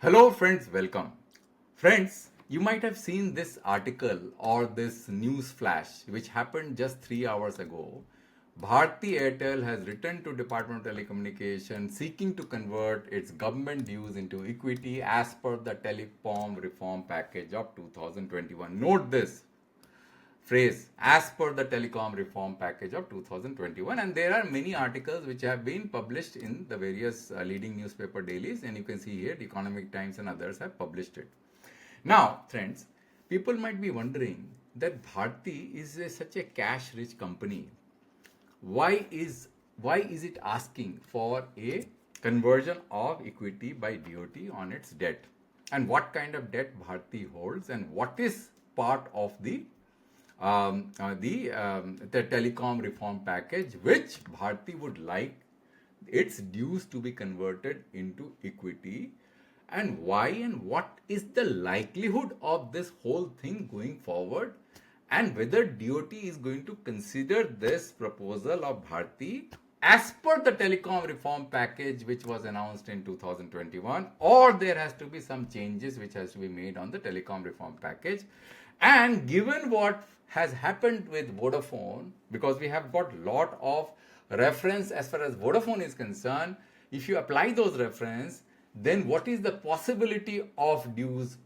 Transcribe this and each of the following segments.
Hello friends, welcome. Friends, you might have seen this article or this news flash which happened just 3 hours ago. Bharti Airtel has written to Department of Telecommunications seeking to convert its government dues into equity as per the Telecom Reform Package of 2021. Note this phrase, as per the Telecom Reform Package of 2021, and there are many articles which have been published in the various leading newspaper dailies, and you can see here the Economic Times and others have published it. Now friends, people might be wondering that Bharti is such a cash rich company. Why is it asking for a conversion of equity by DOT on its debt, and what kind of debt Bharti holds, and what is part of the telecom reform package which Bharti would like its dues to be converted into equity, and why, and what is the likelihood of this whole thing going forward, and whether DOT is going to consider this proposal of Bharti as per the telecom reform package which was announced in 2021, or there has to be some changes which has to be made on the telecom reform package. And given what has happened with Vodafone, because we have got lot of reference as far as Vodafone is concerned, if you apply those reference, then what is the possibility of dues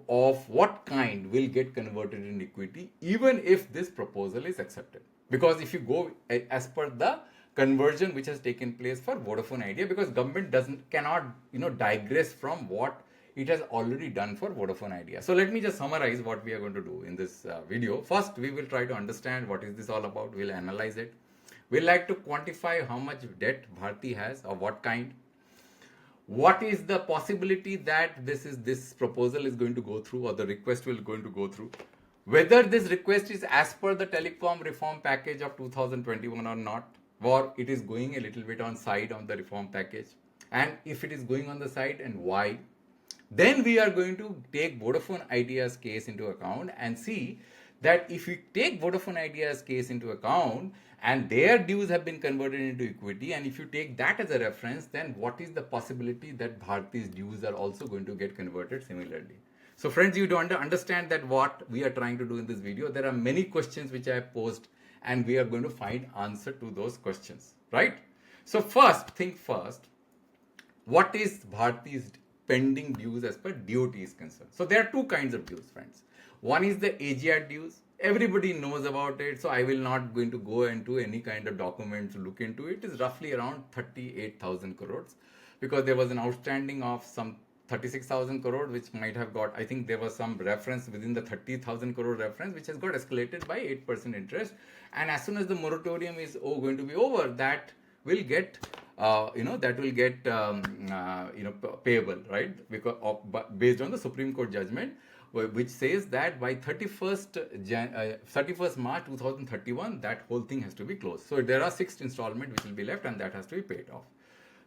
of what kind will get converted in equity even if this proposal is accepted? Because if you go as per the conversion which has taken place for Vodafone Idea, because government cannot digress from what it has already done for Vodafone Idea. So let me just summarize what we are going to do in this video. First, we will try to understand what is this all about. We'll analyze it. We'll like to quantify how much debt Bharti has, or what kind. What is the possibility that this proposal is going to go through, or the request will going to go through. Whether this request is as per the telecom reform package of 2021 or not, or it is going a little bit on side on the reform package. And if it is going on the side, and why. Then we are going to take Vodafone Idea's case into account and see that if we take Vodafone Idea's case into account and their dues have been converted into equity, and if you take that as a reference, then what is the possibility that Bharti's dues are also going to get converted similarly? So friends, you don't understand that what we are trying to do in this video. There are many questions which I have posed, and we are going to find answer to those questions, right? So first thing first, what is Bharti's pending dues as per DOT is concerned? So there are two kinds of dues, friends. One is the AGR dues. Everybody knows about it, so I will not going to go into any kind of document to look into it. It is roughly around 38,000 crores, because there was an outstanding of some 36,000 crore which might have got, I think there was some reference within the 30,000 crore reference which has got escalated by 8% interest, and as soon as the moratorium is going to be over, that will get payable, right? Because based on the Supreme Court judgment which says that by 31st March 2031 that whole thing has to be closed. So there are 6 installments which will be left, and that has to be paid off.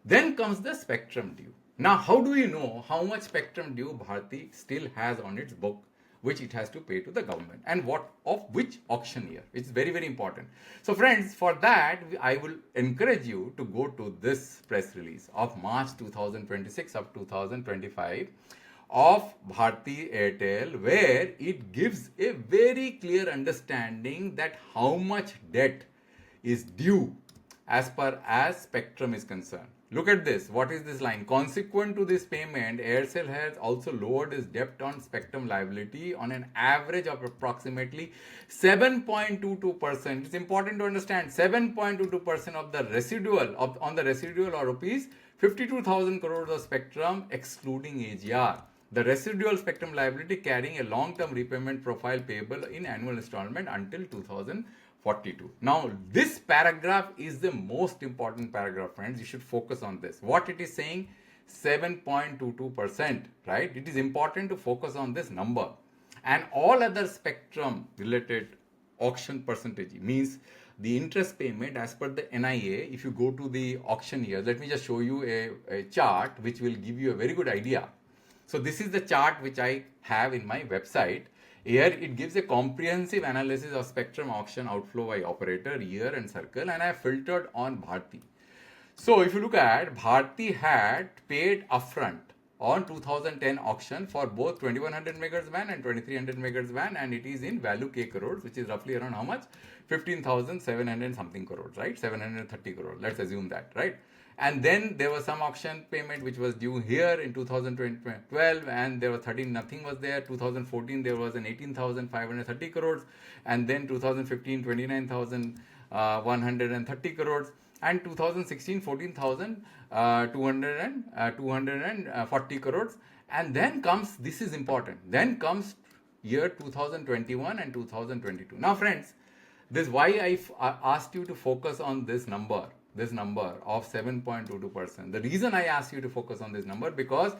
Then comes the spectrum due. Now how do we know how much spectrum due Bharti still has on its book, which it has to pay to the government, and what of which auction year? It's very, very important. So friends, for that I will encourage you to go to this press release of March 2026 of 2025 of Bharti Airtel, where it gives a very clear understanding that how much debt is due as per as spectrum is concerned. Look at this. What is this line? Consequent to this payment, Aircel has also lowered its debt on spectrum liability on an average of approximately 7.22%. It's important to understand 7.22% of the residual on the residual or rupees 52,000 crores of spectrum excluding AGR. The residual spectrum liability carrying a long-term repayment profile payable in annual installment until 2042. Now, this paragraph is the most important paragraph, friends. You should focus on this. What it is saying, 7.22%, right? It is important to focus on this number. And all other spectrum related auction percentage means the interest payment as per the NIA. If you go to the auction year, let me just show you a chart which will give you a very good idea. So this is the chart which I have in my website. Here it gives a comprehensive analysis of spectrum auction outflow by operator, year and circle, and I have filtered on Bharti. So if you look at Bharti had paid upfront on 2010 auction for both 2100 megahertz band and 2300 megahertz band, and it is in value K crores, which is roughly around how much? 15,700 something crores, right? 730 crores. Let's assume that, right? And then there was some auction payment which was due here in 2012, and there was 13 nothing was there. 2014 there was an 18,530 crores, and then 2015 29,130 crores, and 2016 14,240 crores. And then comes, this is important, then comes year 2021 and 2022. Now friends, this why I asked you to focus on this number of 7.22%. The reason I asked you to focus on this number, because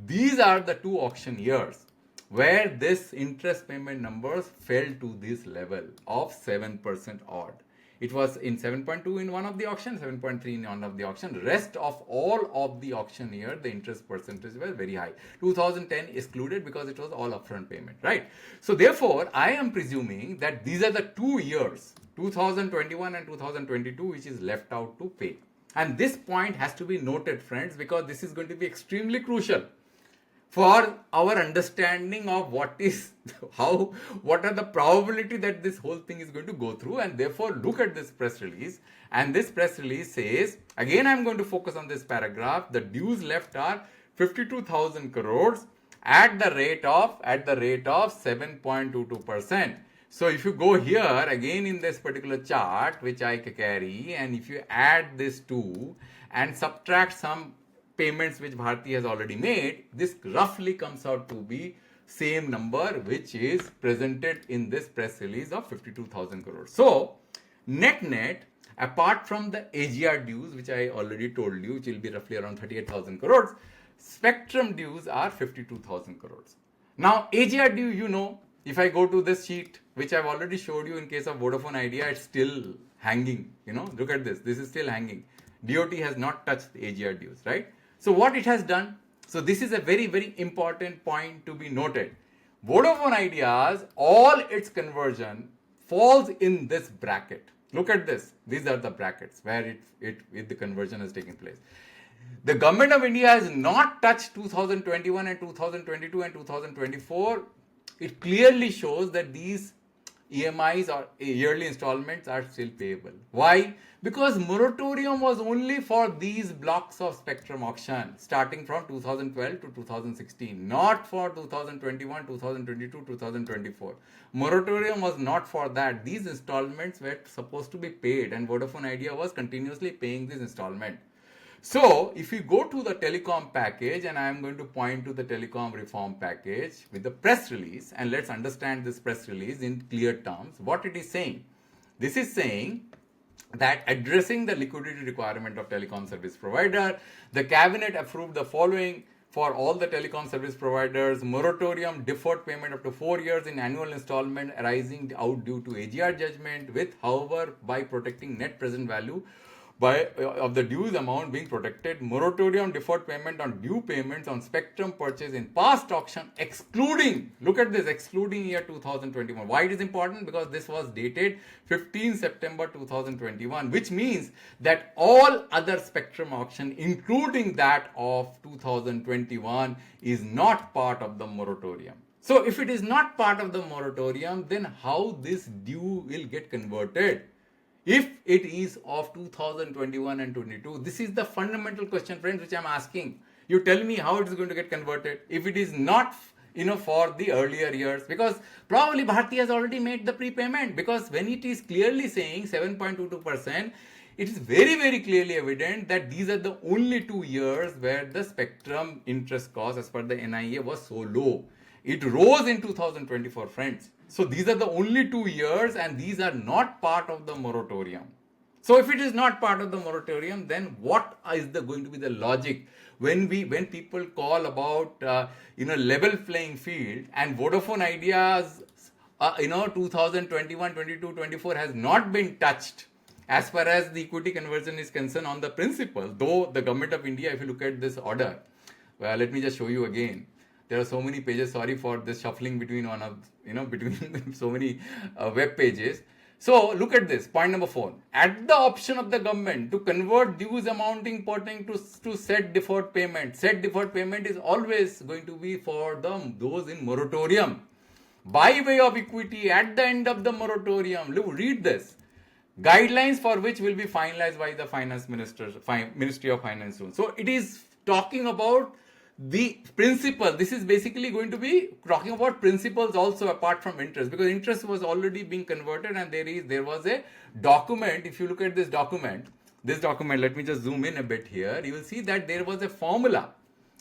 these are the two auction years where this interest payment numbers fell to this level of 7% odd. It was in 7.2 in one of the auction, 7.3 in one of the auction. Rest of all of the auction year, the interest percentage was very high. 2010 excluded because it was all upfront payment, right? So therefore, I am presuming that these are the 2 years, 2021 and 2022, which is left out to pay. And this point has to be noted, friends, because this is going to be extremely crucial for our understanding of what are the probability that this whole thing is going to go through. And therefore, look at this press release. And this press release says, again, I'm going to focus on this paragraph. The dues left are 52,000 crores at the rate of 7.22%. So if you go here again in this particular chart, which I carry, and if you add this 2 and subtract some payments which Bharti has already made, this roughly comes out to be same number which is presented in this press release of 52,000 crores. So net, apart from the AGR dues, which I already told you, which will be roughly around 38,000 crores, spectrum dues are 52,000 crores. Now AGR due, you know, if I go to this sheet, which I've already showed you in case of Vodafone Idea, it's still hanging, look at this is still hanging. DOT has not touched the AGR dues, right? So what it has done, so this is a very, very important point to be noted. Vodafone Idea's, all its conversion falls in this bracket. Look at this. These are the brackets where the conversion has taken place. The Government of India has not touched 2021 and 2022 and 2024. It clearly shows that these EMIs or yearly installments are still payable. Why? Because moratorium was only for these blocks of spectrum auction starting from 2012 to 2016, not for 2021, 2022, 2024. Moratorium was not for that. These installments were supposed to be paid, and Vodafone Idea was continuously paying this installment. So, if you go to the telecom package, and I am going to point to the Telecom Reform Package with the press release, and let's understand this press release in clear terms, what it is saying. This is saying that addressing the liquidity requirement of telecom service provider, the cabinet approved the following for all the telecom service providers: moratorium, deferred payment up to 4 years in annual installment arising out due to AGR judgment, with, however, by protecting net present value of the dues amount being protected. Moratorium, deferred payment on due payments on spectrum purchase in past auction, excluding, look at this, excluding year 2021. Why it is important? Because this was dated 15 September 2021, which means that all other spectrum auction, including that of 2021, is not part of the moratorium. So if it is not part of the moratorium, then how this due will get converted? If it is of 2021 and 22, this is the fundamental question, friends, which I am asking. You tell me how it is going to get converted if it is not, for the earlier years, because probably Bharti has already made the prepayment, because when it is clearly saying 7.22%, it is very, very clearly evident that these are the only 2 years where the spectrum interest cost as per the NIA was so low. It rose in 2024, friends. So these are the only 2 years, and these are not part of the moratorium. So if it is not part of the moratorium, then what is going to be the logic when people call about level playing field, and Vodafone Idea's 2021, 22, 24 has not been touched as far as the equity conversion is concerned on the principle, though the Government of India, if you look at this order, well, let me just show you again. There are so many pages, sorry for this shuffling between between so many web pages. So look at this, point number 4. At the option of the government to convert dues amounting pertaining to said deferred payment. Said deferred payment is always going to be for those in moratorium. By way of equity at the end of the moratorium. Look, read this. Guidelines for which will be finalized by the Finance Ministry of Finance. So it is talking about the principle. This is basically going to be talking about principles also apart from interest, because interest was already being converted, and there was a document. If you look at this document, let me just zoom in a bit here. You will see that there was a formula.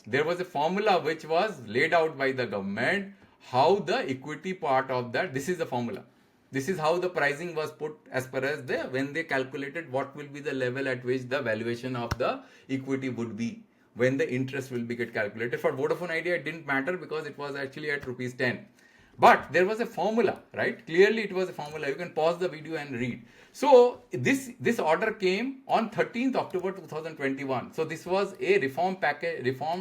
There was a formula which was laid out by the government, how the equity part of that, this is the formula. This is how the pricing was put as per as when they calculated what will be the level at which the valuation of the equity would be, when the interest will be get calculated. For Vodafone Idea, it didn't matter because it was actually at rupees 10. But there was a formula, right? Clearly, it was a formula. You can pause the video and read. So this order came on 13th October 2021. So this was a reform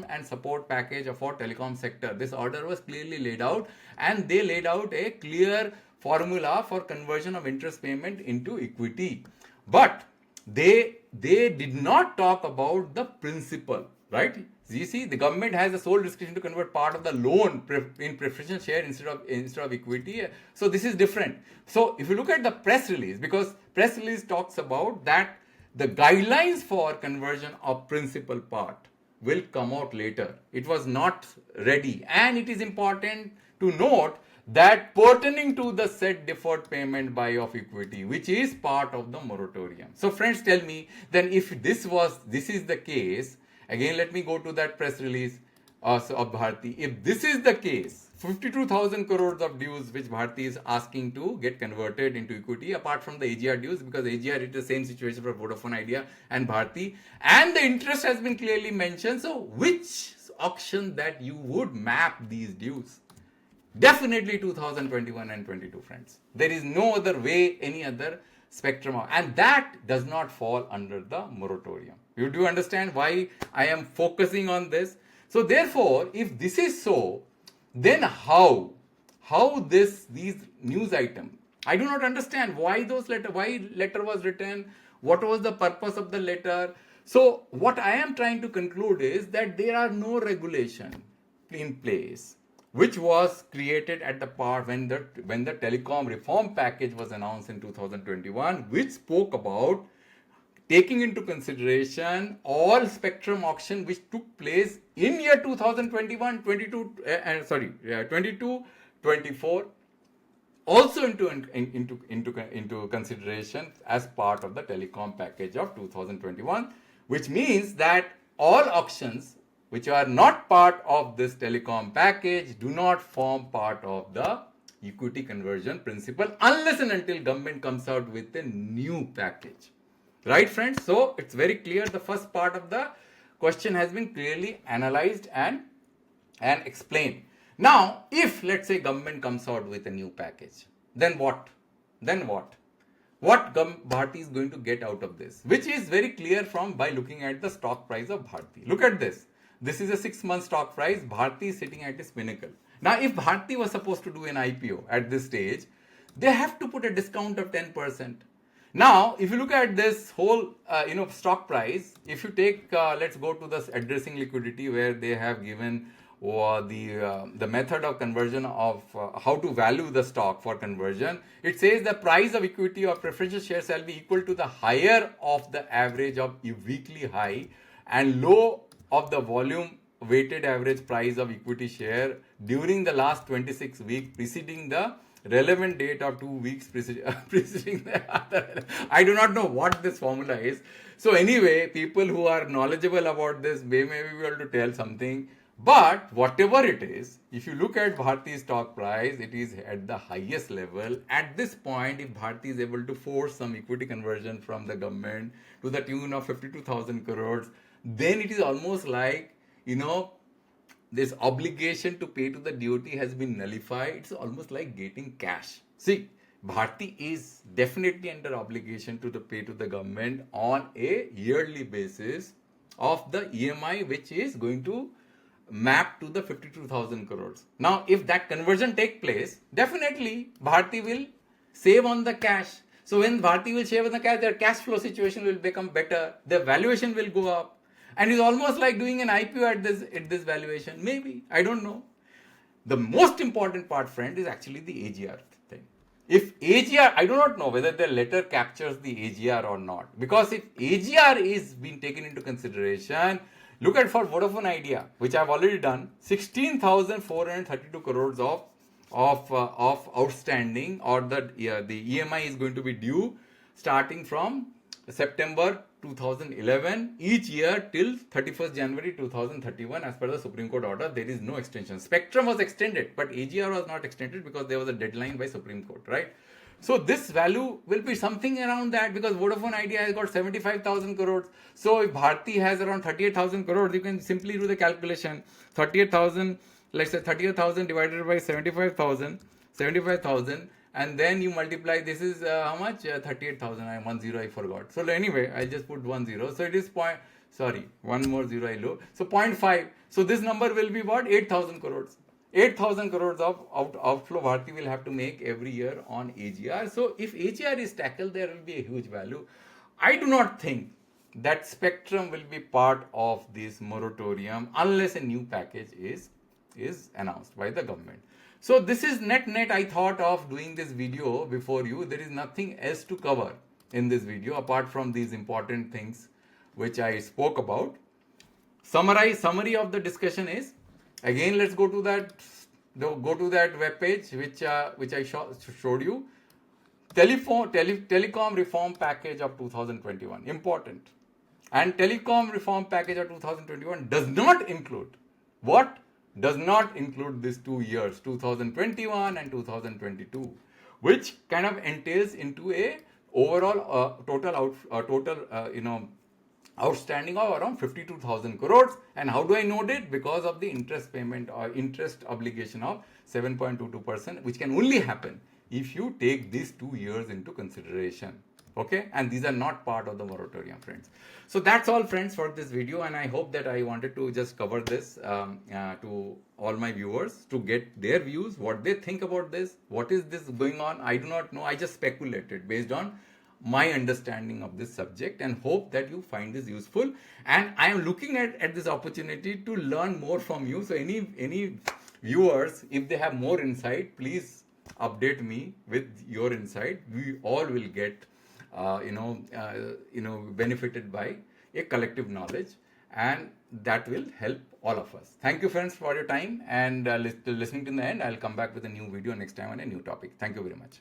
and support package for telecom sector. This order was clearly laid out, and they laid out a clear formula for conversion of interest payment into equity. But they did not talk about the principle, right? You see, the government has the sole discretion to convert part of the loan in preferential share instead of equity. So this is different. So if you look at the press release, because press release talks about that the guidelines for conversion of principal part will come out later. It was not ready, and it is important to note that pertaining to the said deferred payment by of equity, which is part of the moratorium. So friends, tell me then, if this is the case, again let me go to that press release of Bharti. If this is the case, 52,000 crores of dues which Bharti is asking to get converted into equity, apart from the AGR dues, because AGR is the same situation for Vodafone Idea and Bharti, and the interest has been clearly mentioned. So which auction that you would map these dues? Definitely 2021 and 22, friends. There is no other way, any other spectrum of, and that does not fall under the moratorium. You do understand why I am focusing on this? So therefore, if this is so, then how these news item? I do not understand why letter was written, what was the purpose of the letter. So what I am trying to conclude is that there are no regulation in place which was created at the part when the Telecom Reform Package was announced in 2021, which spoke about taking into consideration all spectrum auction which took place in year 2021, 22, 24, also into consideration as part of the telecom package of 2021, which means that all auctions which are not part of this telecom package do not form part of the equity conversion principle unless and until government comes out with a new package. Right, friends? So it's very clear. The first part of the question has been clearly analyzed and explained. Now, if let's say government comes out with a new package, then what? What Bharti is going to get out of this? Which is very clear by looking at the stock price of Bharti. Look at this. This is a 6-month stock price. Bharti is sitting at its pinnacle. Now, if Bharti was supposed to do an IPO at this stage, they have to put a discount of 10%. Now, if you look at this whole, stock price, if you take, let's go to this addressing liquidity where they have given the method of conversion of how to value the stock for conversion. It says the price of equity or preferential shares shall be equal to the higher of the average of weekly high and low of the volume weighted average price of equity share during the last 26 weeks preceding the relevant date of 2 weeks preceding the other. I do not know what this formula is. So anyway, people who are knowledgeable about this may be able to tell something. But whatever it is, if you look at Bharti's stock price, it is at the highest level. At this point, if Bharti is able to force some equity conversion from the government to the tune of 52,000 crores, then it is almost like, this obligation to pay to the DOT has been nullified. It's almost like getting cash. See, Bharti is definitely under obligation to pay to the government on a yearly basis of the EMI, which is going to map to the 52,000 crores. Now, if that conversion take place, definitely Bharti will save on the cash. So when Bharti will share with the cash, their cash flow situation will become better, their valuation will go up, and it's almost like doing an IPO at this valuation. Maybe, I don't know. The most important part, friend, is actually the AGR thing. If AGR, I do not know whether the letter captures the AGR or not. Because if AGR is being taken into consideration, look at for Vodafone Idea, which I've already done, 16,432 crores of outstanding, or the EMI is going to be due starting from September 2011 each year till 31st January 2031 as per the Supreme Court order. There is no extension. Spectrum was extended, but AGR was not extended because there was a deadline by Supreme Court, right? So this value will be something around that, because Vodafone Idea has got 75,000 crores. So if Bharti has around 38,000 crores, you can simply do the calculation. 38,000, let's say 38,000 divided by 75,000, and then you multiply. This is how much? 38,000. I 10 I forgot. So anyway, I just put 10. So it is one more zero I low. So 0.5. So this number will be what? 8,000 crores. 8,000 crores of outflow Bharti will have to make every year on AGR. So if AGR is tackled, there will be a huge value. I do not think that spectrum will be part of this moratorium unless a new package is announced by the government. So this is net I thought of doing this video before you. There is nothing else to cover in this video apart from these important things which I spoke about. Summary of the discussion is, again, let's go to that web page which I showed you. Telecom Reform Package of 2021, important. And Telecom Reform Package of 2021 does not include what? Does not include these 2 years, 2021 and 2022, which kind of entails into a overall total outstanding of around 52,000 crores. And how do I note it? Because of the interest payment or interest obligation of 7.22%, which can only happen if you take these 2 years into consideration. Okay, and these are not part of the moratorium, friends. So that's all, friends, for this video, and I hope that I wanted to just cover this to all my viewers to get their views, what they think about this, what is this going on. I do not know. I just speculated based on my understanding of this subject, and hope that you find this useful. And I am looking at this opportunity to learn more from you. So any viewers, if they have more insight, please update me with your insight. We all will get benefited by a collective knowledge, and that will help all of us. Thank you, friends, for your time and listening to the end. I'll come back with a new video next time on a new topic. Thank you very much.